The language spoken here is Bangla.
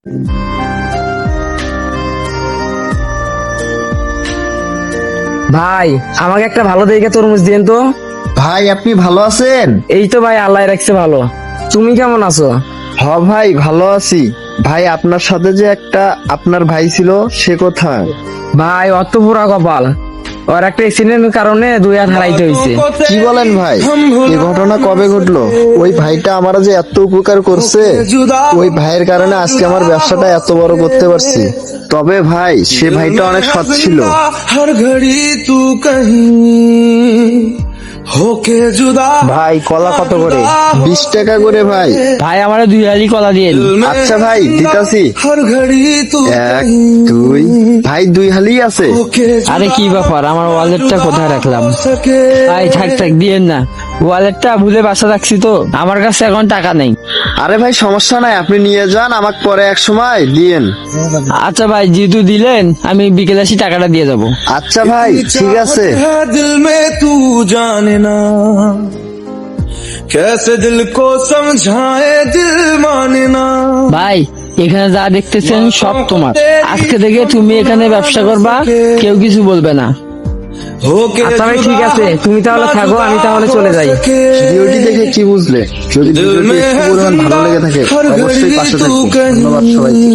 ভাই আমাকে একটা ভালো দেখে তরমুজ দিন তো। ভাই আপনি ভালো আছেন? এই তো ভাই, আল্লাহ রাখছে ভালো। তুমি কেমন আছো? হ ভাই ভালো আছি। ভাই আপনার সাথে যে একটা আপনার ভাই ছিল সে কোথায়? ভাই অত পুরা কপাল, ওর একটা অ্যাক্সিডেন্টের কারণে 2 হাত হারাইতে হয়েছে। কি বলেন ভাই? এই ঘটনা কবে ঘটলো? ওই ভাইটা আমার যে এত উপকার করছে, ওই ভাইয়ের কারণে আজকে আমার ব্যবসাটা এত বড় করতে পারছি। তবে ভাই সে ভাইটা অনেক সৎ ছিল। हर घड़ी तू कहीं होके जुदा। ভাই কলা কত করে? 20 টাকা করে ভাই। ভাই আমার 2 হালি কলা দিন। আচ্ছা ভাই দিতাছি। हर घड़ी तू 1 2 ভাই 2 হালি আছে। আরে কি ব্যাপার, আমার ওয়ালেটটা কোথায় রাখলাম? ভাই থাক থাক দিয়েন না, ওয়ালেটটা ভুলে বাসা রাখছি তো, আমার কাছে এখন টাকা নেই। আরে ভাই সমস্যা নাই, আপনি নিয়ে যান, আমাকে পরে এক সময় দিয়েন। আচ্ছা ভাই, যেহেতু দিলেন আমি বিকেলে এসে টাকাটা দিয়ে যাবো। আচ্ছা ভাই ঠিক আছে। दिल में तू जाने ना कैसे दिल को समझाए दिल माने ना। ভাই এখানে যা দেখতেছেন সব তোমার, আজকে থেকে তুমি এখানে ব্যবসা করবা, কেউ কিছু বলবে না। होके আচ্ছা ভাই ঠিক আছে, তুমি তাহলে থাকো, আমি তাহলে চলে যাই। ভিডিওটি দেখে কি বুঝলে? যদি ভিডিওটি একটু পরিমাণ ভালো লেগে থাকে অবশ্যই পাশে থাকবেন। ধন্যবাদ সবাইকে।